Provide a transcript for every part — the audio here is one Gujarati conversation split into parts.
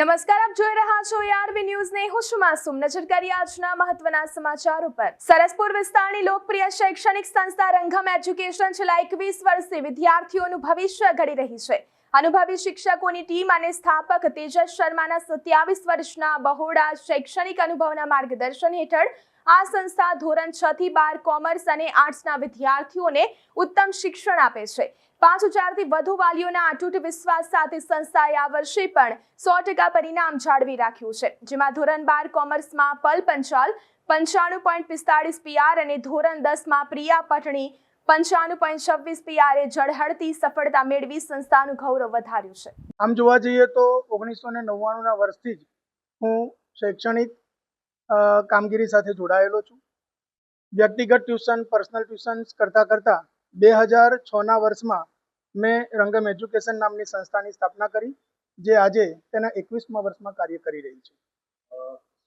નમસ્કાર, આપ જોઈ રહ્યા છો ARV ન્યૂઝ ને હું છું માસૂમ. નજર કરીએ આજના મહત્વના સમાચારો પર. સરસપુર વિસ્તારની લોકપ્રિય શૈક્ષણિક સંસ્થા રંગમ એજ્યુકેશન છેલ્લા 21 વર્ષથી વિદ્યાર્થીઓનું ભવિષ્ય ઘડી રહી છે. અનુભવી શિક્ષકોની ટીમ અને સ્થાપક તેજસ શર્માના 27 વર્ષના બહોળા શૈક્ષણિક અનુભવના માર્ગદર્શન હેઠળ આ સંસ્થા ધોરણ 6 થી 12 કોમર્સ અને આર્ટ્સના વિદ્યાર્થીઓને ઉત્તમ શિક્ષણ આપે છે. 5000 થી વધુ વાલીઓના અતૂટ વિશ્વાસ સાથે સંસ્થાએ આ વર્ષે પણ 100% પરિણામ જાળવી રાખ્યું છે, જેમાં ધોરણ 12 કોમર્સમાં પલ પંચાલ 95.45 PR અને ધોરણ 10માં પ્રિયા પટણી 95.26 PR ઝળહળતી સફળતા મેળવી સંસ્થાનું ગૌરવ વધાર્યું છે. આમ જોવા જઈએ તો 1999ના વર્ષથી જ હું શૈક્ષણિક કામગીરી સાથે જોડાયેલો છું. વ્યક્તિગત ટ્યુશન, પર્સનલ ટ્યુશન્સ કરતાં 2006ના વર્ષમાં મેં રંગમ એજ્યુકેશન નામની સંસ્થાની સ્થાપના કરી, જે આજે તેના 21મા વર્ષમાં કાર્ય કરી રહી છે.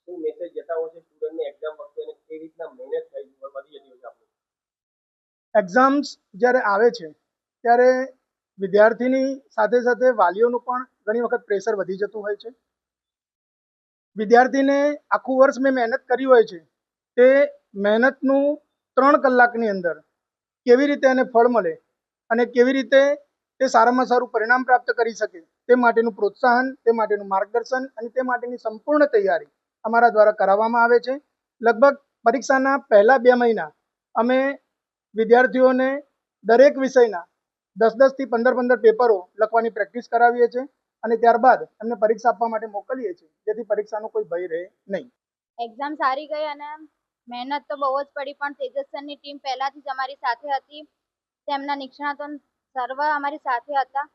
શું મેસેજ જતાવો છે સ્ટુડન્ટને એક્ઝામ વખતે અને કેવી રીતના મહેનત થઈ વધી જતી હોય છે આપણી? એક્ઝામ્સ જ્યારે આવે છે ત્યારે વિદ્યાર્થીની સાથે સાથે વાલીઓનું પણ ઘણી વખત પ્રેશર વધી જતું હોય છે. વિદ્યાર્થીને આખું વર્ષ મેં મહેનત કરી હોય છે, તે મહેનતનું 3 કલાકની અંદર કેવી રીતે એને ફળ મળે અને કેવી રીતે તે સારામાં સારું પરિણામ પ્રાપ્ત કરી શકે તે માટેનું પ્રોત્સાહન, તે માટેનું માર્ગદર્શન અને તે માટેની સંપૂર્ણ તૈયારી અમારા દ્વારા કરાવવામાં આવે છે. લગભગ પરીક્ષાના પહેલા 2 મહિના અમે વિદ્યાર્થીઓને દરેક વિષયના 10 થી 15 પેપરો લખવાની પ્રેક્ટિસ કરાવીએ છીએ અને ત્યારબાદ એમને પરીક્ષા આપવા માટે મોકલીએ છીએ, જેથી પરીક્ષાનો કોઈ ભય રહે નહીં. એક્ઝામ સારી ગઈ અને મહેનત તો બહુ જ પડી, પણ તેજસ સરની ટીમ પહેલાથી જ અમારી સાથે હતી. તેમના નિષ્ણાતો સર્વ અમારી સાથે હતા.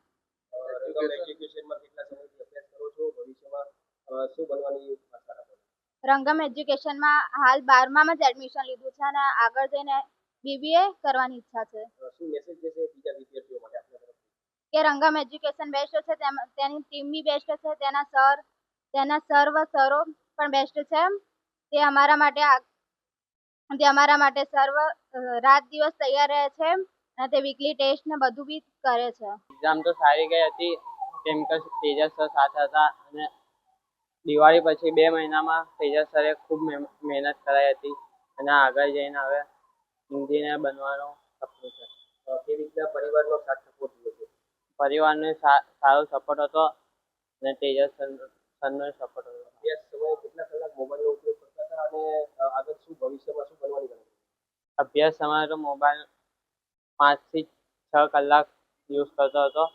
રંગમ એજ્યુકેશનમાં કેટલા સમયથી અભ્યાસ કરો છો? ભવિષ્યમાં શું બનવાની આશા રાખો છો? રંગમ એજ્યુકેશનમાં હાલ 12મામાં જ એડમિશન લીધું છે અને આગળ જઈને BBA કરવાની ઈચ્છા છે. શું મેસેજ જશે બીજા વિદ્યાર્થીઓ માટે આપના તરફથી? કે રંગમ એજ્યુકેશન બેસ્ટ છે, તેની ટીમ બી બેસ્ટ છે, તેના સર્વ સરો પણ બેસ્ટ છે. તે અમારા માટે સર્વ રાત દિવસ તૈયાર રહે છે અને તે વીકલી ટેસ્ટ ને બધું બી કરે છે. એક્ઝામ તો સારી ગઈ હતી, કેમ કે તેજસ સર સાથે હતા અને દિવાળી પછી 2 મહિનામાં તેજસ સરે ખૂબ મહેનત કરાઈ હતી અને આગળ જઈને હવે એન્જિનિયર બનવાનું સપનું છે. કેવી રીતના પરિવારનો સાથ સપોર્ટ મળ્યો છે? પરિવારનો સારો સપોર્ટ હતો અને તેજસ સરનો સપોર્ટ હતો. અભ્યાસ સમયે કેટલા કલાક મોબાઈલનો ઉપયોગ કરતા હતા અને આગળ શું ભવિષ્યમાં શું બનવાની ગણતરી? અભ્યાસ સમયે તો મોબાઈલ 5 થી 6 કલાક યુઝ કરતો હતો.